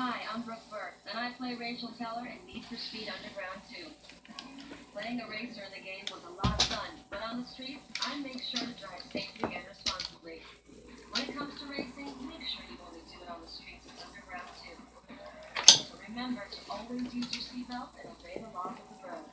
Hi, I'm Brooke Burke, and I play Rachel Teller in Need for Speed Underground 2. Playing a racer in the game was a lot of fun, but on the streets, I make sure to drive safely and responsibly. When it comes to racing, make sure you only do it on the streets of Underground 2. So remember to always use your seatbelt and obey the laws of the road.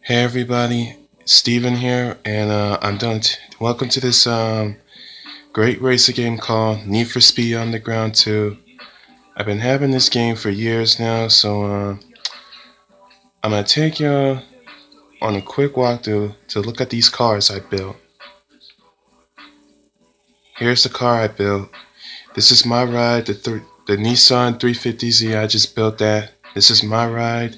Hey everybody, Steven here, and I'm done. Welcome to this great racer game called Need for Speed Underground 2. I've been having this game for years now, so I'm gonna take you on a quick walkthrough to look at these cars I built. Here's the car I built. This is my ride, the Nissan 350Z. I just built that. This is my ride.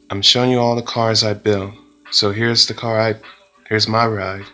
I'm showing you all the cars I built. So here's my ride.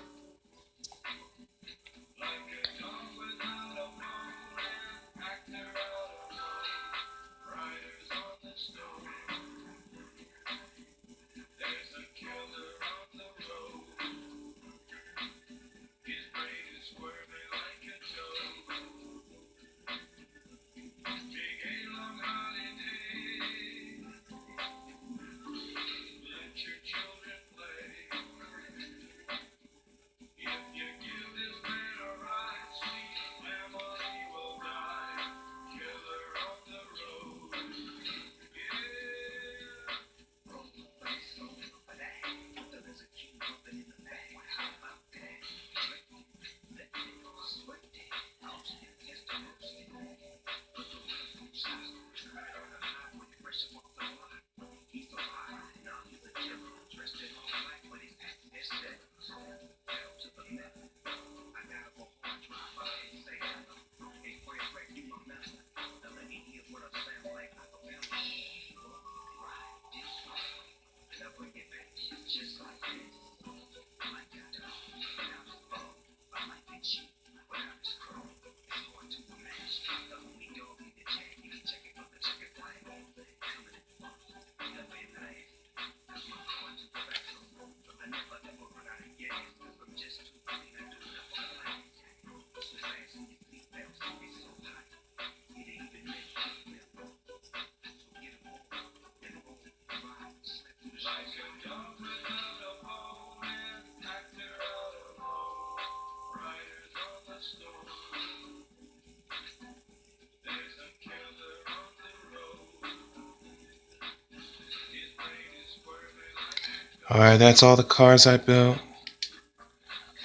Alright, that's all the cars I built.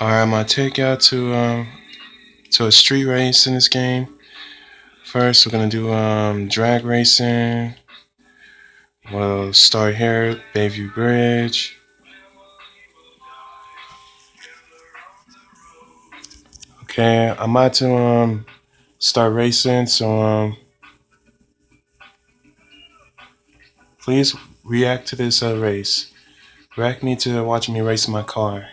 Alright, I'm gonna take you out to a street race in this game. First, we're gonna do drag racing. We'll start here at Bayview Bridge. Okay, I'm about to start racing, so please react to this race. React me to watching me race my car.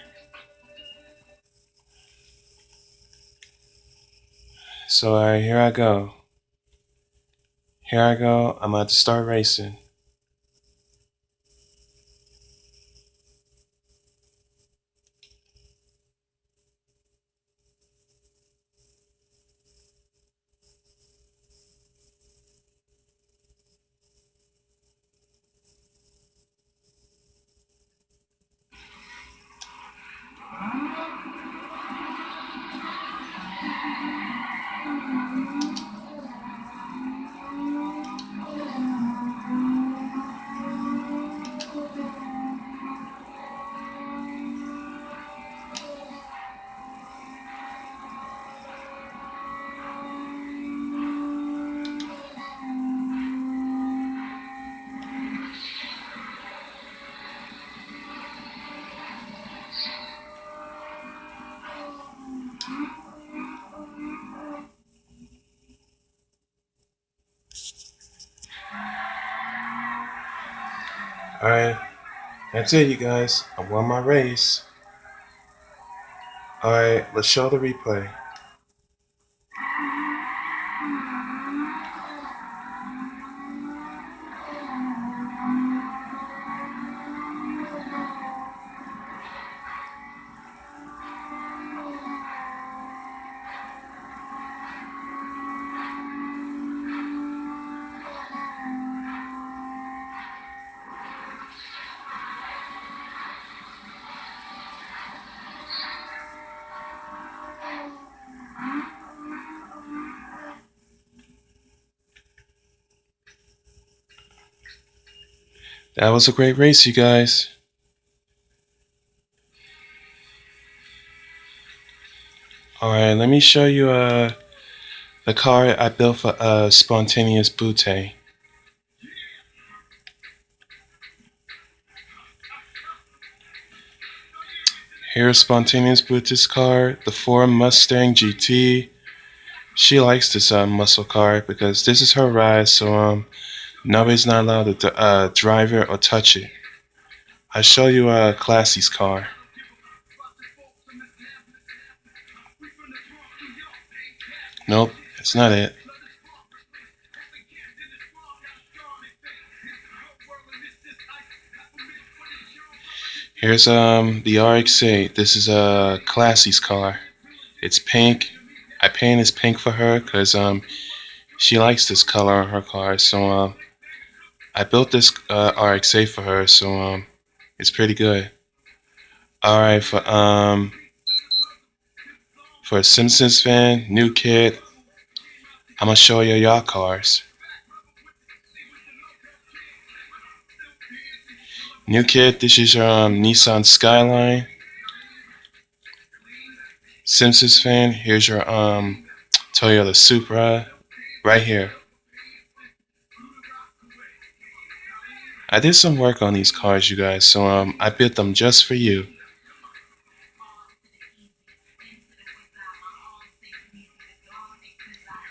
So here I go. Here I go. I'm about to start racing. Alright, that's it, you guys. I won my race. Alright, let's show the replay. That was a great race, you guys. Alright, let me show you the car I built for Spontaneous Butte. Here's Spontaneous Butte's car, the Ford Mustang GT. She likes this muscle car because this is her ride, so nobody's not allowed to drive it or touch it. I'll show you Classy's car. Nope, that's not it. Here's the RX-8. This is Classy's car. It's pink. I painted this pink for her because she likes this color on her car. So I built this RX-8 for her. So it's pretty good. All right, for a Simpsons fan, new kid, I'm gonna show you y'all cars. New kid, this is your Nissan Skyline. Simpsons fan, here's your Toyota Supra right here. I did some work on these cars, you guys, so I built them just for you.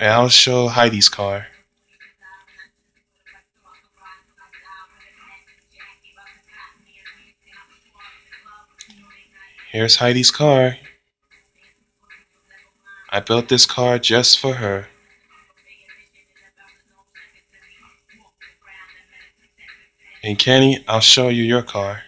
And I'll show Heidi's car. Here's Heidi's car. I built this car just for her. And Kenny, I'll show you your car.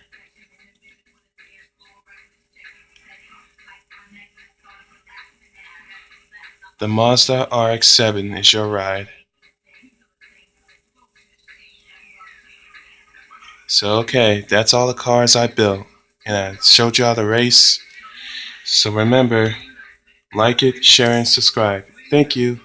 The Mazda RX-7 is your ride. So okay, that's all the cars I built. And I showed y'all the race. So remember, like it, share, and subscribe. Thank you.